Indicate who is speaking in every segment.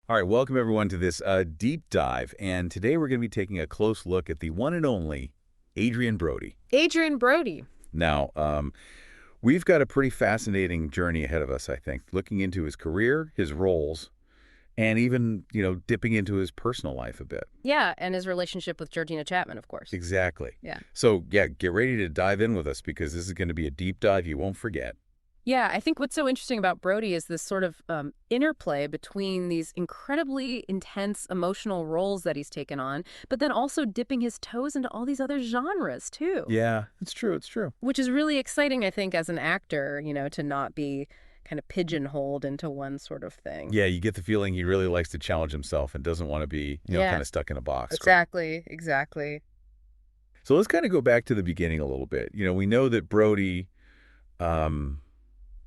Speaker 1: All right, welcome everyone to this deep dive, and today we're going to be taking a close look at the one and only Adrien Brody.
Speaker 2: Adrien Brody.
Speaker 1: Now, we've got a pretty fascinating journey ahead of us, I think, looking into his career, his roles, and even, dipping into his personal life a bit.
Speaker 2: Yeah, and his relationship with Georgina Chapman, of course.
Speaker 1: Exactly.
Speaker 2: Yeah.
Speaker 1: So, get ready to dive in with us because this is going to be a deep dive you won't forget.
Speaker 2: Yeah, I think what's so interesting about Brody is this sort of interplay between these incredibly intense emotional roles that he's taken on, but then also dipping his toes into all these other genres, too.
Speaker 1: Yeah, it's true, it's true.
Speaker 2: Which is really exciting, I think, as an actor, to not be kind of pigeonholed into one sort of thing.
Speaker 1: Yeah, you get the feeling he really likes to challenge himself and doesn't want to be, kind of stuck in a box.
Speaker 2: Exactly, exactly.
Speaker 1: So let's kind of go back to the beginning a little bit. We know that Brody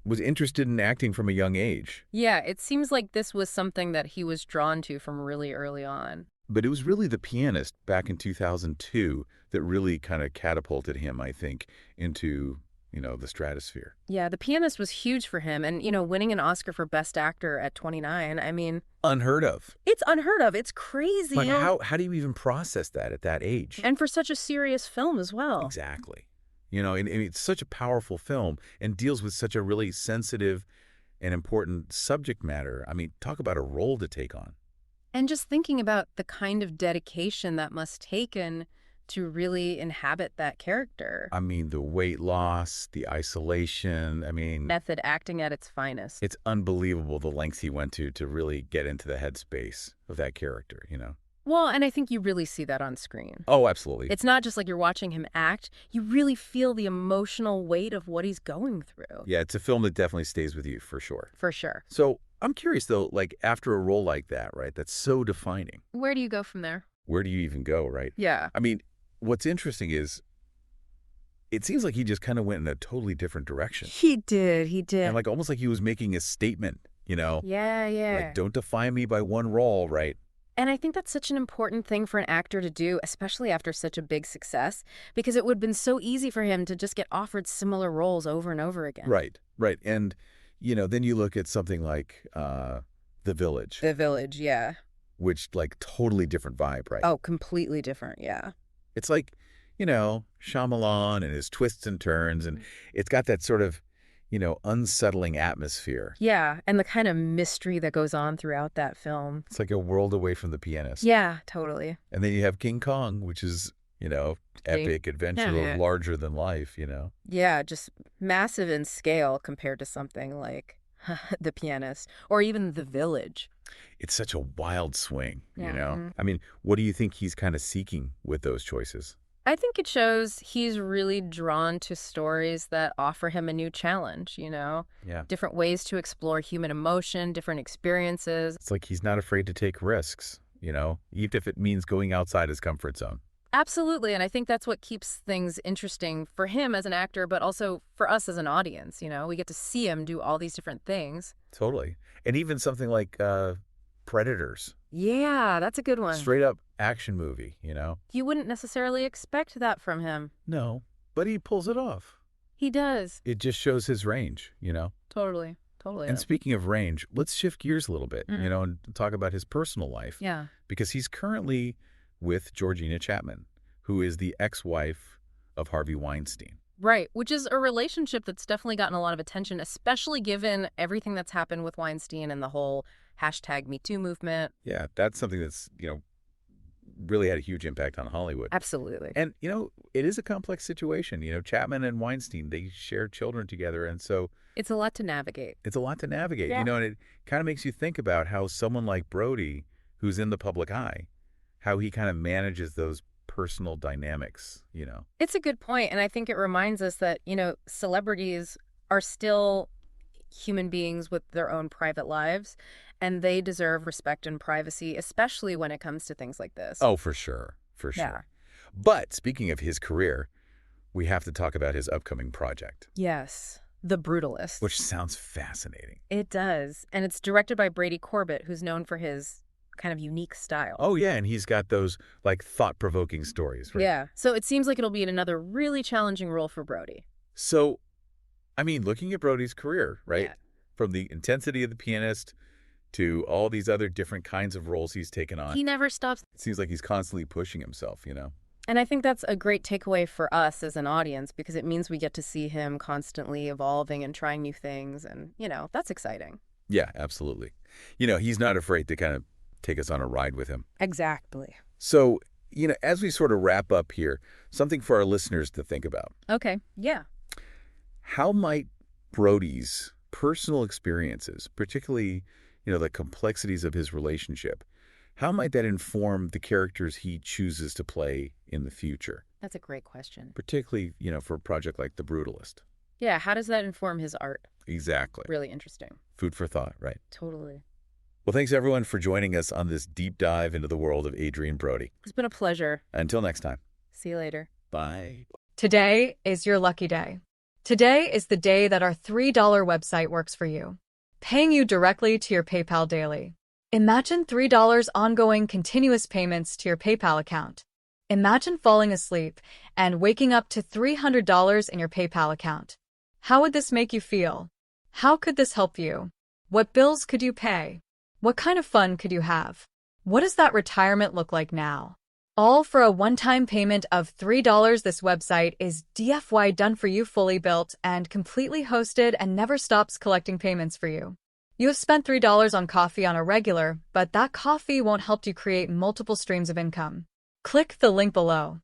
Speaker 1: was interested in acting from a young age.
Speaker 2: Yeah, it seems like this was something that he was drawn to from really early on.
Speaker 1: But it was really The Pianist back in 2002 that really kind of catapulted him, I think, into, the stratosphere.
Speaker 2: Yeah, The Pianist was huge for him. And, winning an Oscar for Best Actor at 29, I mean...
Speaker 1: Unheard of.
Speaker 2: It's unheard of. It's crazy.
Speaker 1: Like, how do you even process that at that age?
Speaker 2: And for such a serious film as well.
Speaker 1: Exactly. And it's such a powerful film and deals with such a really sensitive and important subject matter. I mean, talk about a role to take on.
Speaker 2: And just thinking about the kind of dedication that must taken to really inhabit that character.
Speaker 1: I mean, the weight loss, the isolation,
Speaker 2: Method acting at its finest.
Speaker 1: It's unbelievable the lengths he went to really get into the headspace of that character,
Speaker 2: Well, and I think you really see that on screen.
Speaker 1: Oh, absolutely.
Speaker 2: It's not just like you're watching him act. You really feel the emotional weight of what he's going through.
Speaker 1: Yeah, it's a film that definitely stays with you, for sure.
Speaker 2: For sure.
Speaker 1: So I'm curious, though, like after a role like that, right, that's so defining.
Speaker 2: Where do you go from there?
Speaker 1: Where do you even go, right?
Speaker 2: Yeah.
Speaker 1: I mean, what's interesting is it seems like he just kind of went in a totally different direction.
Speaker 2: He did.
Speaker 1: And almost like he was making a statement,
Speaker 2: Yeah.
Speaker 1: Like, don't define me by one role, right?
Speaker 2: And I think that's such an important thing for an actor to do, especially after such a big success, because it would have been so easy for him to just get offered similar roles over and over again.
Speaker 1: Right. And, then you look at something like The Village.
Speaker 2: The Village, yeah.
Speaker 1: Which, totally different vibe, right?
Speaker 2: Oh, completely different, yeah.
Speaker 1: It's like, Shyamalan and his twists and turns, and it's got that sort of, unsettling atmosphere.
Speaker 2: Yeah, and the kind of mystery that goes on throughout that film.
Speaker 1: It's like a world away from The Pianist.
Speaker 2: Yeah, totally.
Speaker 1: And then you have King Kong, which is, epic adventure, larger than life,
Speaker 2: Yeah, just massive in scale compared to something like The Pianist or even The Village.
Speaker 1: It's such a wild swing,
Speaker 2: Yeah.
Speaker 1: I mean, what do you think he's kind of seeking with those choices?
Speaker 2: I think it shows he's really drawn to stories that offer him a new challenge,
Speaker 1: Yeah.
Speaker 2: Different ways to explore human emotion, different experiences.
Speaker 1: It's like he's not afraid to take risks, even if it means going outside his comfort zone.
Speaker 2: Absolutely, and I think that's what keeps things interesting for him as an actor, but also for us as an audience, We get to see him do all these different things.
Speaker 1: Totally. And even something like Predators.
Speaker 2: Yeah, that's a good one.
Speaker 1: Straight up action movie,
Speaker 2: You wouldn't necessarily expect that from him.
Speaker 1: No, but he pulls it off.
Speaker 2: He does.
Speaker 1: It just shows his range,
Speaker 2: Totally.
Speaker 1: And speaking of range, let's shift gears a little bit, and talk about his personal life.
Speaker 2: Yeah.
Speaker 1: Because he's currently with Georgina Chapman, who is the ex-wife of Harvey Weinstein.
Speaker 2: Right, which is a relationship that's definitely gotten a lot of attention, especially given everything that's happened with Weinstein and the whole #MeToo movement.
Speaker 1: Yeah, that's something that's, really had a huge impact on Hollywood.
Speaker 2: Absolutely.
Speaker 1: And, it is a complex situation. Chapman and Weinstein, they share children together. And so
Speaker 2: it's a lot to navigate.
Speaker 1: Yeah. And it kind of makes you think about how someone like Brody, who's in the public eye, how he kind of manages those personal dynamics,
Speaker 2: It's a good point, and I think it reminds us that, celebrities are still human beings with their own private lives, and they deserve respect and privacy, especially when it comes to things like this.
Speaker 1: Oh, for sure.
Speaker 2: Yeah.
Speaker 1: But speaking of his career, we have to talk about his upcoming project.
Speaker 2: Yes, The Brutalist.
Speaker 1: Which sounds fascinating.
Speaker 2: It does, and it's directed by Brady Corbett, who's known for his kind of unique style.
Speaker 1: Oh, yeah, and he's got those, thought-provoking stories, right?
Speaker 2: Yeah, so it seems like it'll be another really challenging role for Brody.
Speaker 1: So, looking at Brody's career, right,
Speaker 2: Yeah.
Speaker 1: from the intensity of The Pianist to all these other different kinds of roles he's taken on.
Speaker 2: He never stops.
Speaker 1: It seems like he's constantly pushing himself, you know?
Speaker 2: And I think that's a great takeaway for us as an audience because it means we get to see him constantly evolving and trying new things. And, that's exciting.
Speaker 1: Yeah, absolutely. He's not afraid to kind of take us on a ride with him.
Speaker 2: Exactly.
Speaker 1: So, as we sort of wrap up here, something for our listeners to think about.
Speaker 2: Okay. Yeah.
Speaker 1: How might Brody's personal experiences, particularly, the complexities of his relationship, how might that inform the characters he chooses to play in the future?
Speaker 2: That's a great question.
Speaker 1: Particularly, for a project like The Brutalist.
Speaker 2: Yeah. How does that inform his art?
Speaker 1: Exactly.
Speaker 2: Really interesting.
Speaker 1: Food for thought, right?
Speaker 2: Totally.
Speaker 1: Well, thanks everyone for joining us on this deep dive into the world of Adrien Brody.
Speaker 2: It's been a pleasure.
Speaker 1: Until next time.
Speaker 2: See you later.
Speaker 1: Bye.
Speaker 3: Today is your lucky day. Today is the day that our $3 website works for you, paying you directly to your PayPal daily. Imagine $3 ongoing continuous payments to your PayPal account. Imagine falling asleep and waking up to $300 in your PayPal account. How would this make you feel? How could this help you? What bills could you pay? What kind of fun could you have? What does that retirement look like now? All for a one-time payment of $3. This website is DFY done for you, fully built and completely hosted, and never stops collecting payments for you. You have spent $3 on coffee on a regular, but that coffee won't help you create multiple streams of income. Click the link below.